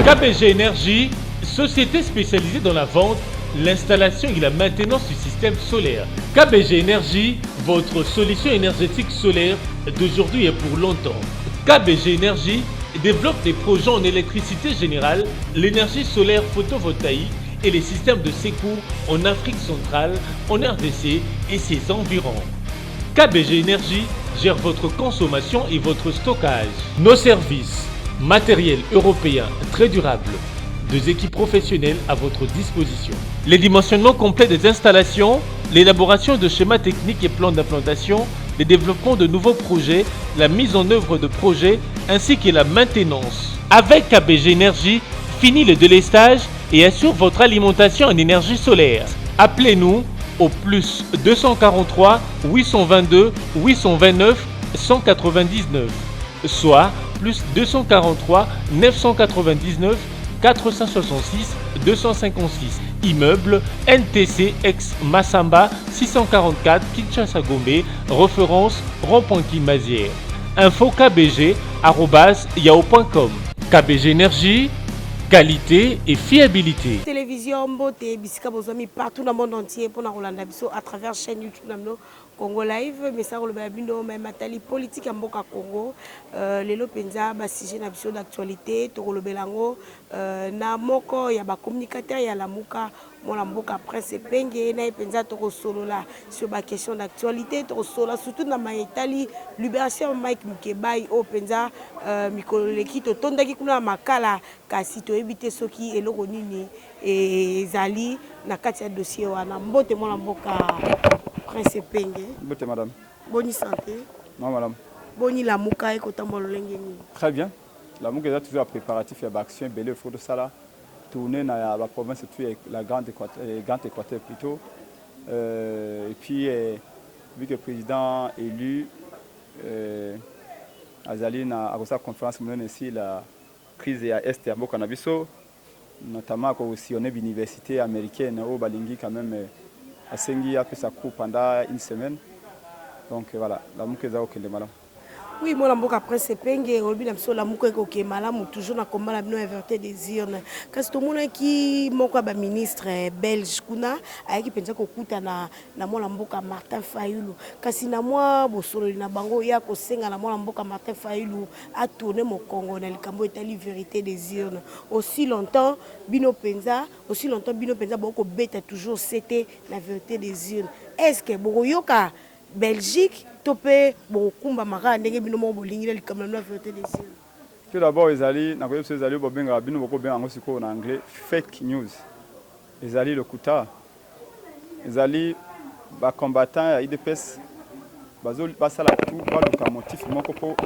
KBG Énergie, société spécialisée dans la vente, l'installation et la maintenance du système solaire. KBG Énergie, votre solution énergétique solaire d'aujourd'hui et pour longtemps. KBG Énergie développe des projets en électricité générale, l'énergie solaire photovoltaïque et les systèmes de secours en Afrique centrale, en RDC et ses environs. KBG Énergie gère votre consommation et votre stockage. Nos services, matériel européen très durable, 2 équipes professionnelles à votre disposition. Les dimensionnements complets des installations, l'élaboration de schémas techniques et plans d'implantation, le développement de nouveaux projets, la mise en œuvre de projets ainsi que la maintenance. Avec KBG Énergie, fini le délestage et assure votre alimentation en énergie solaire. Appelez-nous au plus 243 822 829 199, soit plus 243 999 466 256. Immeuble NTC ex Massamba 644 Kinshasa Gombe, référence rond-point Kimazière. Info kbg@yahoo.com. KBG Énergie, qualité et fiabilité. Télévision Mbote bisika bozami partout dans le monde entier pour Rolanda biso à travers chaîne YouTube namno Congo Live, mais ça le bino même matali politique en Mboka Congo, lelo penza ba sujet na biso d'actualité to le belango na moko ya ba communicateur ya la muka mon Mboka Prince Penge na penza to solo là sur ba question d'actualité to solo surtout na maitali libération Mike Mkebai o penza mikolo leki to tondaki kuna makala kasi to éviter soki eloko nini ezali na kati ya dossier wana mbote mwana mboka Prince Penge. Mbote madame. Bonne santé. Non madame. Boni la muka e kotambola lengeni. Très bien. La muka est toujours à préparatif et à action belé faut de ça là tourner dans la province et puis la grande Équateur plutôt et puis vu que le président élu azali na à sa conférence menée ici la crise à est ya mboka na biso notamment aussi on est l'université américaine au Balingi quand même à Sengi a fait sa cour pendant une semaine donc voilà la muka za okende madame. Oui, moi, je Prince Penge, je la mouke ko malamu toujours na combat la bino inverté des urnes. Kasi to mona ki moko ba ministre belge kuna ayaki penza ko kuta na mwana mboka Martin Fayulu. Kasi na moi bosolo na bango ya ko senga na mwana mboka Martin Fayulu a tourné mon Congo na likambo etali vérité des urnes. Aussi longtemps bino penza boko beta toujours c'était la vérité des urnes. Est-ce que boyoka Belgique topé bokumba maka ndenge bino mo bolingi le comme la vérité des yeux. Tout d'abord ezali na koyebisa ezali bobenga bino boko benga ngo siko na anglais fake news. Ezali le kuta. Ezali ba combattant ya IDPS bazoli basala tout ba le motif moko po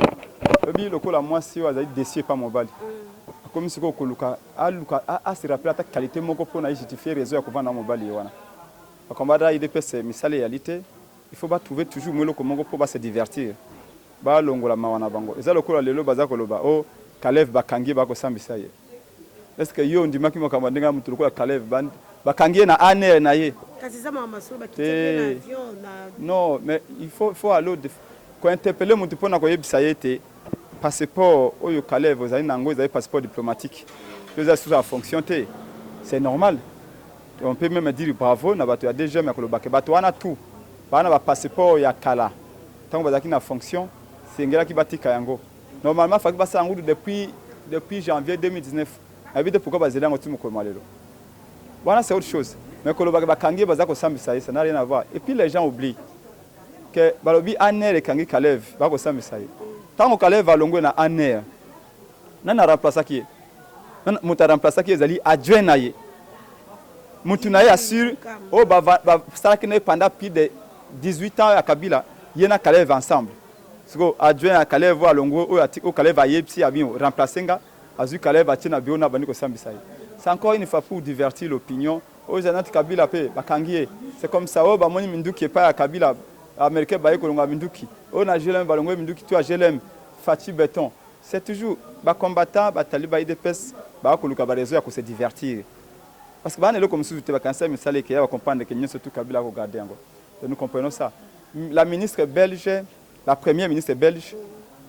ebi lokola mwasi azali décié pas mobile. Comme siko koluka aluka a se rappeler ta qualité moko po na justifier raison ya kovanda mobile wana. Ba combattant IDPS misale réalité. Il faut trouver toujours mwelo komongo pour se divertir. Ba longola mawana bango. Eza lokola lelo baza koloba o Kalev bakangi bako sambisa ye. Est-ce que yo ndimaki makamba ndenga mutu lokola Kalev bakangi na ane na ye. Kasi za mama so bakiteke na avion na. Non, mais il faut aller ko interpeller mutu pona ko yebisa yete passeport oyo Kalev ozali nango ezali passeport diplomatique. Eza sous la fonction té. C'est normal. On peut même dire bravo na bato ya déjà mais koloba ke bato wana tout. Bana ba passeport ya kala tango bazaki na fonction sengela ki batika yango normalement faki basa ngudu depuis janvier 2019 habite pourquoi bazela ngotu mukoma lelo bana c'est autre chose mais koloba bakangi bazako sambisa ça n'a rien à voir et puis les gens oublient que balobi aner kangi Kalev bako sambisa tango Kalev alongwe na aner nana remplacer qui nana muta remplacer qui ezali adjoint na ye mutu na ye assure o ba ça qui n'est pendant plus de 18 ans à Kabila, il y a Kalev ensemble. Siko adjoint à Kalev à Longo au Kalev à Yepsi à bien remplacer nga azu Kalev à Tina Biona baniko sambisai. C'est encore une fois pour divertir l'opinion. Aux anat Kabila pe bakangié. C'est comme ça oh ba moni minduki pas à Kabila américain ba ko longa minduki. On a Jelem balongo minduki tu as Jelem Fati Béton. c'est toujours les combattants, les talibans, les DPS, les réseaux à se divertir. Parce que les comme si tu as cancer, mais ça les va comprendre que nous surtout Kabila regarder encore. Nous comprenons ça. La ministre belge, la première ministre belge,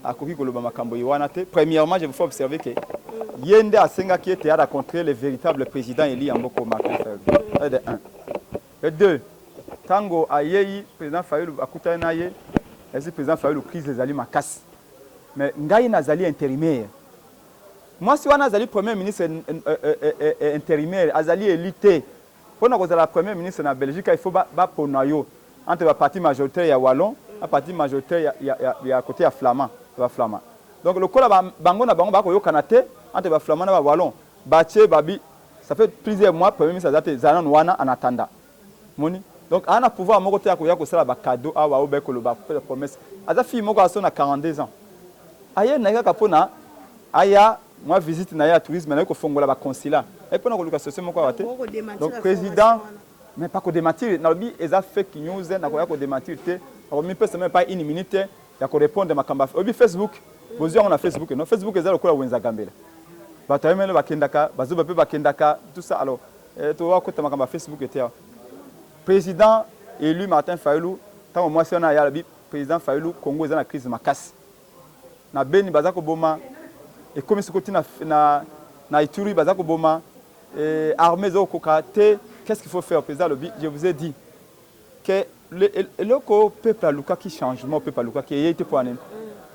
a couru le Bamakambo Iwanate. Premièrement, je vous fais observer que Yende a Senga qui était à rencontrer le véritable président Eli Amboko Macron. De 1. Et 2. Tango Ayeyi, président Fayulu Akutanaye, et le président Fayulu crise les alliés Makas. Mais Ngaï Nazali intérimaire. Moi, si on a le premier ministre intérimaire, Azali est lutté. Pour nous, la première ministre en Belgique, il faut pour nous entre la partie majoritaire et Wallon, la partie majoritaire et à côté à Flamand. Donc le col bango na bango bako yo kanate entre ba Flamand et Wallon. Baché babi, ça fait plusieurs mois premier ministre Azate Zanan Wana en attendant. Moni. Donc on a pouvoir mon côté à koya ko sala ba cadeau a wa obeko le ba promesse. Aza fille moko aso na 42 ans. Aye na ka kapona aya moi visite na ya tourisme na ko fongola ba consulat. Et pour na ko association moko awate. Donc président mais pas que démentir nabi eza fake news na ko ya ko démentir te. Alors mi peut même pas une minute ya ko répondre makamba. Obi Facebook, bozio on a Facebook non Facebook eza lokola wenza gambela. Batayemele bakendaka, bazuba pe bakendaka tout ça alors to wa ko makamba Facebook était président élu Martin Fayulu tant moi si on a ya bi président Fayulu Congo eza na crise makasi. Na beni bazako boma et comme ce côté na Ituri bazako boma et armée zo kokate qu'est-ce qu'il faut faire président Lobi je vous ai dit que le peuple a luka qui changement peuple a luka qui été pour anen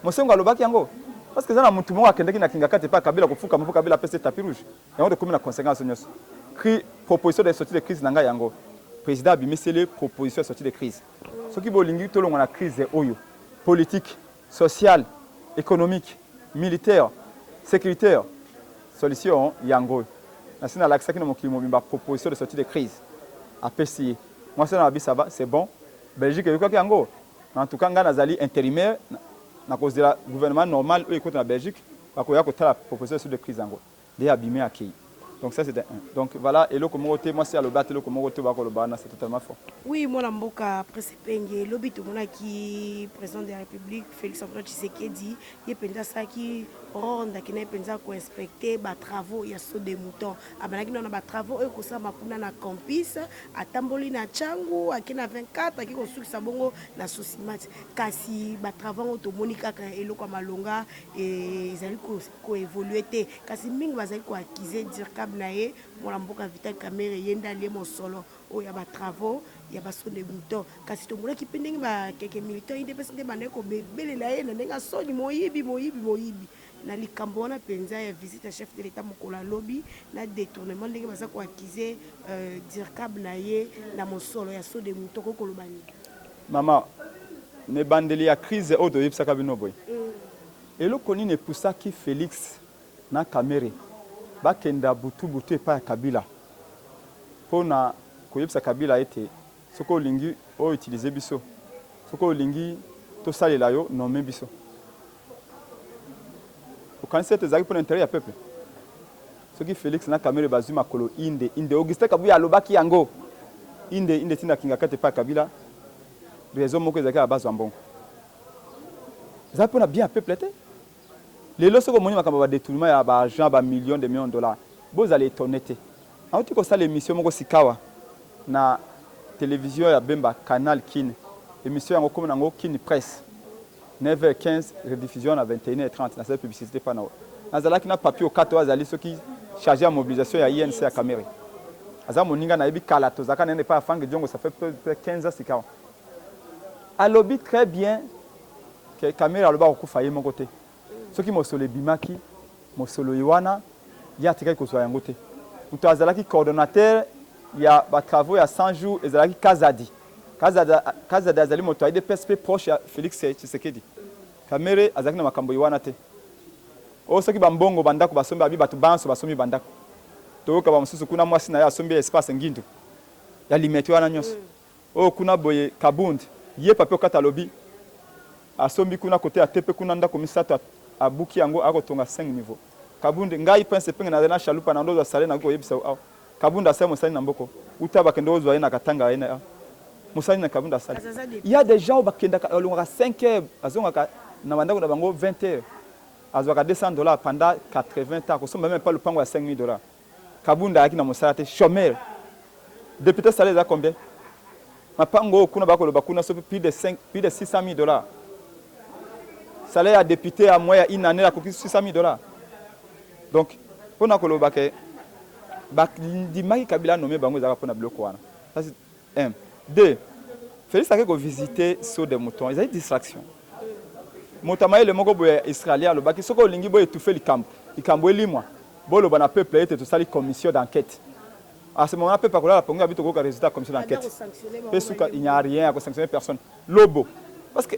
mosengo alobaki yango parce que ça na mutu mo akendaki na kinga kate pa kabila kufuka mpo kabila pese tapis rouge et on de comme na conséquence nyos cri proposition de sortie de crise nanga yango président abimesele proposition de sortie de crise ce qui bolingi to longa na crise oyo politique sociale économique militaire sécuritaire solution yango national l'accès qui no mokimo bimba proposition de sortie de crise a PCI moi ça na ça va c'est bon Belgique yoka yango en tout cas ngana zali intérimaire na cause de la gouvernement normal eux écoute na Belgique ba ko ya ko tala proposition de sortie de crise yango de abimé accueilli. Donc ça c'est un. Donc voilà, et le communauté, moi c'est à le battre, le communauté va le battre, c'est totalement fort. Oui, moi Mboka Presepenge, lobby tout monde qui président de la République Félix Antoine Tshisekedi, il pensa ça qui ronde qui n'est pensa ko inspecter ba travaux ya so de mouton. Abanaki na ba travaux e ko sa makuna na campus, atamboli na changu, akina 24, aki ko sukisa bongo na Sosimat. Kasi ba travaux to monika ka eloko malonga et ezali ko évoluer te. Kasi mingi bazali ko acquiser dire nae mwana mboka Vital Kamerhe yenda le mosolo o ya ba travaux ya ba so de mouton kasi to mona ki pendenge ba keke militaire inde pese ndemane ko belela ye na ndenga soni moyibi na likambo wana penza ya visite chef de l'état mokola lobby na détournement ndenge baza ko accuser dirkab na ye na mosolo ya so de mouton ko kolobani mama ne bandeli ya crise o do yipsaka bino boy et le koni ne poussa ki Félix na Kamerhe bakenda butu epa Kabila pona koyebisa Kabila ete soko olingi o utiliser biso soko olingi to salela yo nommer biso okanisa te zaki pour l'intérêt ya peuple soki Félix na Kamerhe bazwi makolo inde Augustin Kabuya alobaki yango inde tina kinga kate pa Kabila raison moko ezaki à base mbongo za pona bien peuple te les lois sont comme on détournement ya ba argent ba millions de millions de dollars vous allez étonner te en tout cas ça l'émission moko sikawa na télévision ya Bemba canal Kin émission yango comme nango Kin presse 9h15 rediffusion à 21h30 na cette publicité pa na azala kina papier au 4 azali ceux qui chargé à mobilisation ya INC à Kamerhe aza moninga na ebi kala to zaka nene pa fange jongo ça fait 15 ans sikawa alobi très bien que Kamerhe aloba ko faye mon côté ceux qui mosolo bimaki mosolo iwana ya tika ko so yango te muto azalaki coordonnateur ya ba travaux ya 100 jours ezalaki Kazadi azali moto aide PSP proche ya Félix Tshisekedi Kamerhe azalaki na makambo iwana te o soki bambongo bandako basombi abi batu banso basombi bandako to ka ba mususu kuna mwasi na ya sombi espace ngindu ya limete wana nyonso o kuna boye Kabundi ye papier katalobi asombi kuna kote ya tepe kuna ndako misato abuki yango akotonga 5 niveau Kabundi ngai pense penge na chalupa na ndozo sale na ko yebisa aw Kabundi asema musani na mboko utaba kendo zo ina katanga ina musani na Kabundi asale il y a des gens bakenda longa 5 heures azonga na bandako na bango 20 heures azwaka $200 pendant 80 ans, kosomba même pas le pango à $5,000. Kabunda qui na mosala te chômeur. Député salaire à combien? Ma pango kuna bako bakuna so plus de $600,000. Salaire à député à moyen une année à $600,000. Donc on a koloba ke bak di maki Kabila nommé bango za pona bloko wana. Ça c'est un. Deux. Félix a visité sur des moutons, ils ont une distraction. Motamaye le moko boye israélien le baki soko lingi boye étouffer le camp. Le camp boye limwa. Bo le bana peuple était tout ça les commission d'enquête. À ce moment-là peuple akola ponga bito ko résultat commission d'enquête. Pesuka il n'y a rien à sanctionner personne. Lobo parce que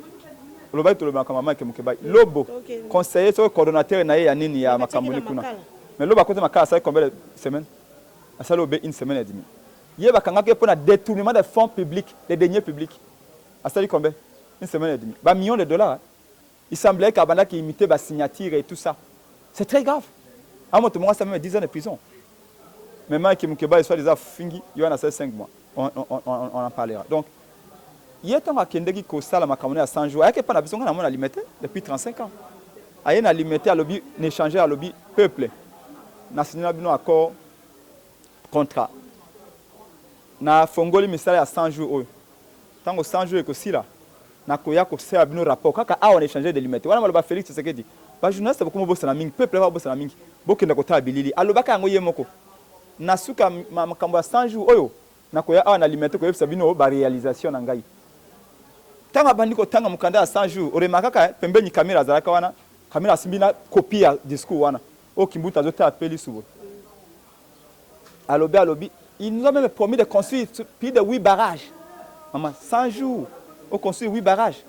le baki to le bana maman ke mukeba. Lobo conseiller sur coordonnateur na ya nini ya makamboni kuna. Mais lobo côté makala ça combien de semaines? Ça lobe une semaine et demie. Il va kanga pour un détournement des fonds publics, des deniers publics. À ça, combien? Une semaine et demie. Bah, millions de dollars. Il semblait qu'Abanda qui imitait la signature et tout ça. C'est très grave. À mon tour, ça me met 10 ans de prison. Mais moi, qui m'a soit déjà fini, il y en a 5 mois. On en parlera. Donc, il y a un Kende qui a ça à 100 jours. Il n'y a pas de besoin de limiter depuis 35 ans. Il y a limité à lobby, échanger à lobby peuple. Nous avons un accord contrat. Na fongoli misala ya 100 jours oyo tango 100 jours ekosi la na koya ko sera bino rapport kaka a on échanger de limite wana maloba Félix Tshisekedi ba journaliste beaucoup bossa na mingi peuple ba bossa na mingi bokenda ko ta bilili alobaka yango yemoko na suka makambo ya 100 jours oyo na koya a na limite ko yebisa bino ba réalisation na ngai tanga bandiko tanga mukanda ya 100 jours oremakaka pembeni kamera zalaka wana kamera simbina copie ya discours wana o kimbuta zote apeli subo alobi ils nous ont même promis de construire plus de 8 barrages. Maman, 100 jours, on construit 8 barrages.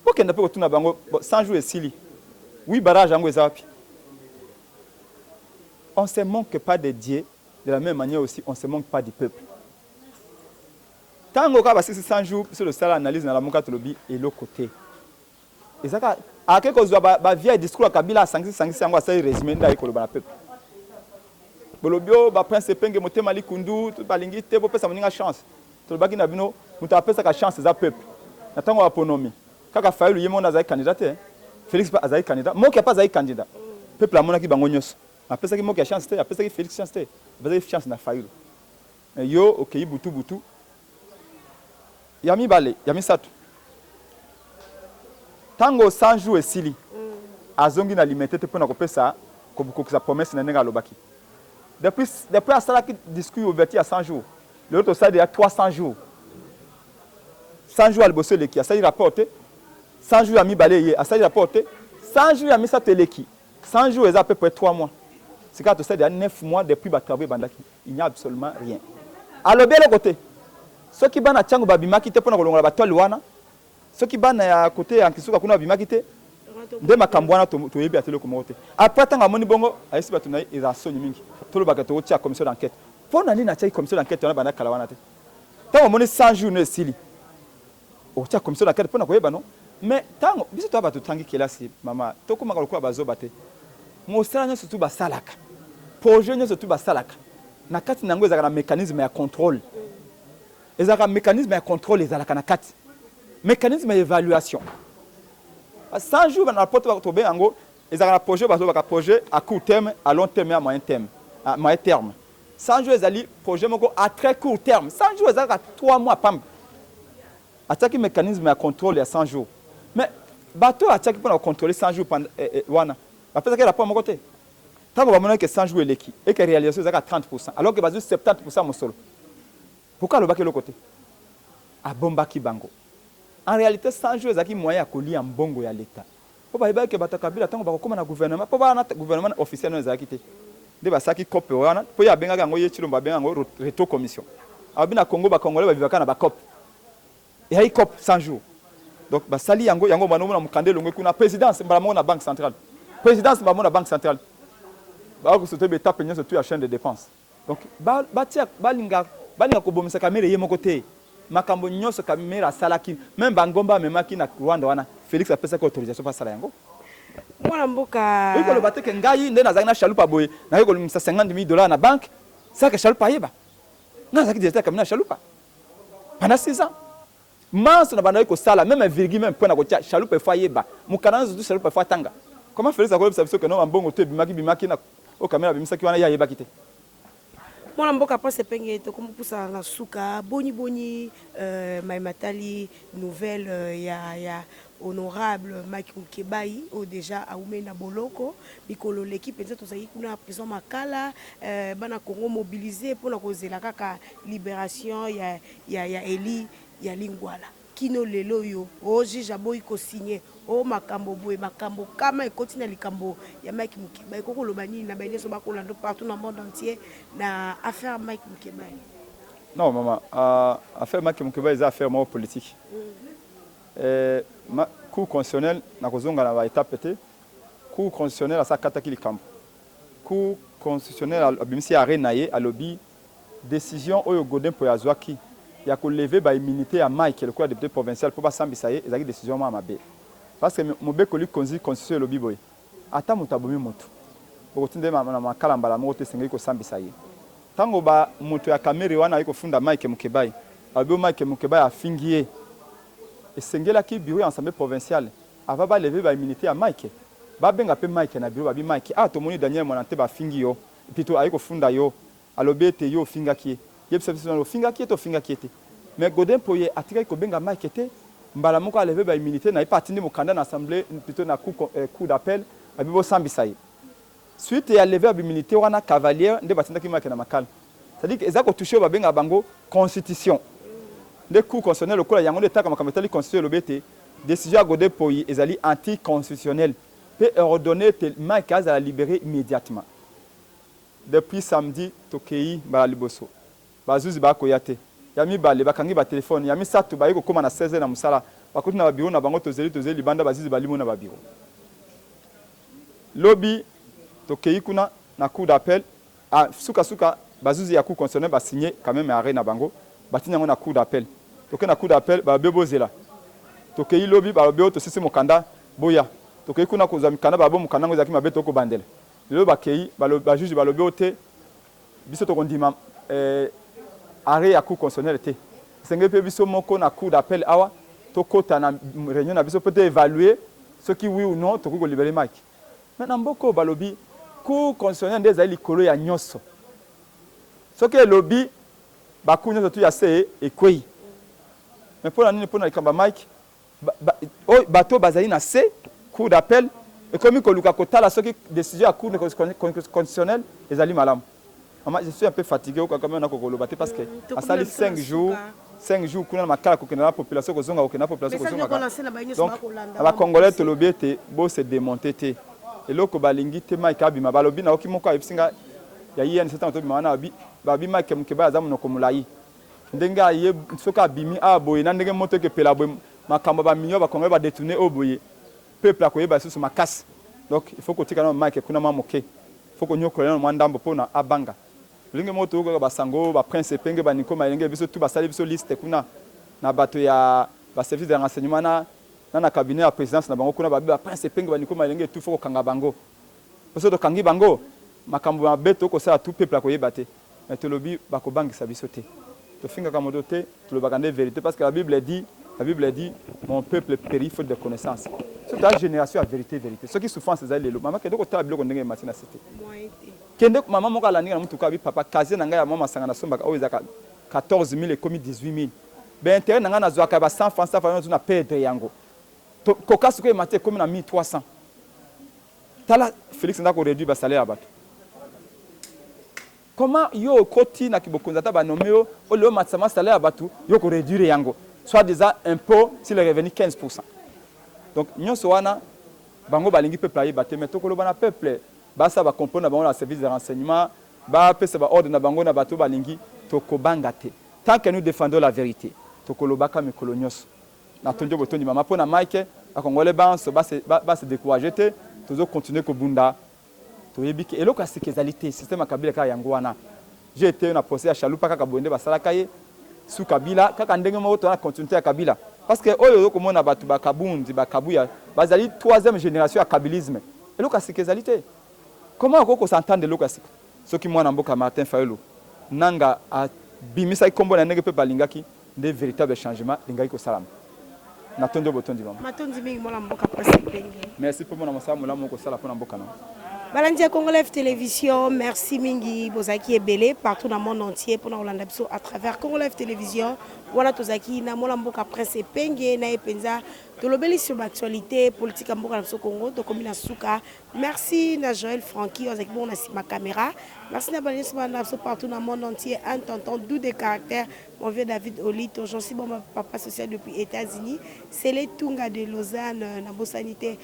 Pourquoi on n'a pas retourné à Bango 100 jours et 6 lits 8 barrages en Guézapi. On ne se manque pas de Dieu, de la même manière aussi, on ne se manque pas du peuple. Tant qu'on a passé 100 jours, sur le salaire analyse dans la Monka Tolobi et l'autre côté. Et ça, à quelque chose, il vieil discours à Kabila, 500 ans, ça résumé dans le peuple. Bolobio ba prince penge motema likundu balingi te bo pesa moninga chance to baki na bino muta pesa ka chance za peuple na tango autonomie kaka Fayulu yemo na za candidat Félix pas za candidat mo ki pas za candidat peuple amona ki bango nyos na pesa ki mo ki chance te a pesa ki Félix chance te ba za chance na Fayulu yo okay butu yami bale yami satu tango 100 jours et sili azongi na limité te pona ko pesa ko sa promesse na nenga lobaki. Depuis à ça, qui discute ouverture à 100 jours. L'autre stade, il y a 300 jours. 100 jours à le bosser l'équipe. À ça, il rapporte. 100 jours à mi balayé. À ça, il rapporte. 100 jours à mi ça l'équipe. 100 jours, c'est à peu près 3 mois. C'est quand il y a 9 mois depuis le travail. Il n'y a absolument rien. À le bel côté, ceux qui sont à Tchango Babima qui étaient pour nous la bataille, ceux qui sont à côté en Kisuka Kuna Babima qui étaient. De makambwana to yebi atelo komote après tanga moni bongo ayisi batuna ira soni mingi tolo bakato tia commission d'enquête pona nini na tia commission d'enquête na bana kala wana te tango moni 100 jours ne sili o tia commission d'enquête pona ko yeba non mais tango biso to abatu tangi kelasi mama to komaka lokwa bazo bate mo sala surtout ba salaka projet nyo surtout ba salaka na kati nango ezaka na mécanisme ya contrôle ezaka mécanisme ya contrôle ezalaka na kati mécanisme ya évaluation. 100 jours dans la porte va trouver en gros ils ont un projet à court terme, à long terme et à moyen terme. 100 jours ils ont projet à très court terme. 100 jours ils ont 3 mois pam. Attaque mécanisme à contrôle à 100 jours. Mais bateau attaque pour contrôler 100 jours pendant wana. Après ça rapport mon côté. Tant qu'on va que 100 jours l'équipe et que réalisation à 30% alors que basé 70% mon solo. Pourquoi le baquer le côté? À Bombaki Bango. En réalité, 100 jours, ils ont moyen de coller en bongo à l'État. Pour que les Kabila tant que comme un gouvernement, pour que gouvernement officiel nous a quitté. Des basaki cop wana, pour y a benga ngoye chilomba benga ngo reto commission. Abina Congo ba Congolais ba vivaka na ba cop. Et hay cop 100 jours. Donc ba sali yango bano na mukande longwe kuna présidence mbala na banque centrale. Présidence mbala na banque centrale. Ba ko sote be tape nyo sur la chaîne de dépenses. Donc ba tia balinga ko bomisa kamera ye moko te. Makambo nyonso kamera salaki même bangomba memaki na Rwanda wana Félix a pesa ko autorisation pa sala yango mwana mboka iko lo bateke ngai nde nazaki na chalupa boye na iko limisa $50,000 na banque ça que chalupa yeba na zaki directeur kamina chalupa pendant 6 ans manso na banda ko sala même virgule même point na ko tia chalupa fa yeba mukana zo chalupa fa tanga Comment Félix akoyebisa biso que non mbongo te bimaki na o caméra bimisaki wana ya yebaki te. Mwana mboka passe penge to comme poussa na suka boni Mai Matali nouvelle ya honorable Mike Mukebai au déjà aumé na boloko bikolo l'équipe peut être ozaki kuna prison makala bana Congo mobilisé pour la kozela kaka libération ya Eli ya Lingwala kino lelo yo o juge boy ko signé o makambo boy makambo kama ekoti na likambo ya Mike Mukebai koko lobani na baine so bakolando partout dans le monde entier na affaire Mike Mukebai. Non maman, affaire Mike Mukebai c'est affaire moi politique. Cour constitutionnel na kozonga na ba étape te. Cour constitutionnel asa kataki likambo. Cour constitutionnel abimisi arena ye alobi décision oyo Godin po yazwaki ya ko lever ba immunité ya Mike le quoi député provincial pour ba sambisa ye ezaki décision ma mabe. Parce que mobeko li constitution lobi boy. Ata mutabomi moto. Bokotinde na makala mbala mo te sengi ko sambisa ye. Tango ba moto ya kamera wana iko funda Mike Mukebai. Abo Mike Mukebai afingiye. Esengela ki bureau ensemble provincial ava ba lever ba immunité ya Mike. Ba benga pe Mike na bureau ba bi Mike to moni Daniel Monante ba fingi yo. Pito ayiko funda yo. Alobete yo finga ki. Yebisa biso finga ki to finga ki te. Mais Godin poye atika ko benga Mike te. Mbala moko a lever ba immunité na ipatindi mo kanda na assemblée plutôt na coup d'appel abibo sambisa ye. Suite ya lever ba immunité wana cavalier nde batinda ki Mike na makala. C'est-à-dire que ezako toucher ba benga bango constitution. Les cours constitutionnels au cours de l'État comme la constitution de décision à Godé Poyi ezali anticonstitutionnel peut ordonner Mike à la libérer immédiatement. Depuis samedi tokei ba liboso bazuzi ba koyate yami bale bakangi ba téléphone yami satu ba yiko koma na 16 na musala bakuti na bureau na bango tozeli libanda bazuzi ba limo na ba bureau lobby tokei kuna na cour d'appel a suka bazuzi ya cour constitutionnel ba signer quand même arrêt na bango batina ngona coup d'appel toke na coup d'appel ba bebozela toke ilobi ba beo to sisi mokanda boya toke kuna ko zamikana ba bo mokanda ngo zaki mabeto ko bandela lelo ba kei ba juge ba lobeo te biso to kondima arrêt ya coup constitutionnel te senge pe biso moko na coup d'appel awa to kota na réunion na biso peut évaluer ce qui oui ou non to ko libérer Mike maintenant mboko ba lobi coup constitutionnel ndeza likolo ya nyoso ce que lobby bakunya to ya se ekwei mais pour la nini pour na likamba Mike bato bazali na se cour d'appel et comme ko luka kotala ce qui décision à cour constitutionnel ezali malam. Maman je suis un peu fatigué au quand même na ko lobate parce que à sali 5 jours kuna makala ko kena la population ko zonga ko kena population ko zonga donc aba congolais to lobete bo se démonter te et loko balingi te Mike abima balobi na okimoko abisinga ya yiyani setan to bima na babi Mike Mukebai azamu no komulai ndenga ye soka bimi aboye na ndenge moto ke pela boye makambo ba minyo ba kongo ba détourner oboye peuple akoyeba susu makasi donc il faut que tika na Mike kuna mamoke il faut que nyoko na mwandambo pona abanga linge moto ko ba sango ba prince penge ba nikoma linge biso tu ba sali biso liste kuna na bato ya ba service de renseignement na cabinet ya présidence na bango kuna ba prince penge ba nikoma linge tu faut kanga bango parce que kangi bango makambo ya beto ko sa tout peuple akoyeba te mais te lobi bakobangisa biso te to finga ka modo te to lobaka nde vérité parce que la Bible dit mon peuple périt faute de connaissance c'est ta génération à vérité ce qui souffrance c'est les maman ke doko tala biloko ndenge matina c'était kende maman moko ala ninga mutuka bi papa kaze na ngai ya mama sanga na sombaka o ezaka 14000 et comme 18000 ben intérêt na nga na zwaka ba 100 francs na perdre yango to kokasu ko maté comme na 1300 tala Félix ndako réduit ba salaire abato. Comment yo koti na kibokonzata ba nomeo o le matsama salaire abatu yo ko réduire yango soit déjà impôt sur les revenus 15%. Donc nyonso wana bango balingi peuple ayi baté mais to ko lobana peuple ba sa ba comprendre bango la service de renseignement ba pesa ba ordre na bango na bato balingi to ko bangate. Tant que nous défendons la vérité to ko lobaka mikolo nyonso na tonjo botondi mama pona Mike akongole banso ba se décourager te toujours continuer ko bunda. Et là, c'est le système à Kabila ka yango wana. J'ai été un procès à Chaloupa kaka bonde basala kaye sous Kabila kaka ndenge mo to na continuité à Kabila parce que oyo ko mona batu ba kabundi ba kabuya bazali troisième génération à kabilisme. Et là, c'est qualité. Comment ko s'entendre là ce qui mwana mboka Martin Fayulu nanga a bimisa ikombo na ndenge pe balingaki des véritables changements lingaki ko salam. natondo botondi mama matondi mingi mwana mboka presse penge. Merci pour mon amasa molamu ko sala pona mboka na. Balandia Congo Live Télévision, merci mingi bozaki ebele partout dans le monde entier pour nous landa biso à travers Congo Live Télévision. Voilà tozaki na mola mboka presse penge na epenza tolobeli sur l'actualité politique à mboka na biso Congo to komina suka. Merci na Joël Francky avec bon na ma caméra. Merci na balandia na biso partout dans le monde entier un tonton doux de caractère. Mon vieux David Olito, j'en suis bon papa social depuis États-Unis. C'est les Tunga de Lausanne na sanité.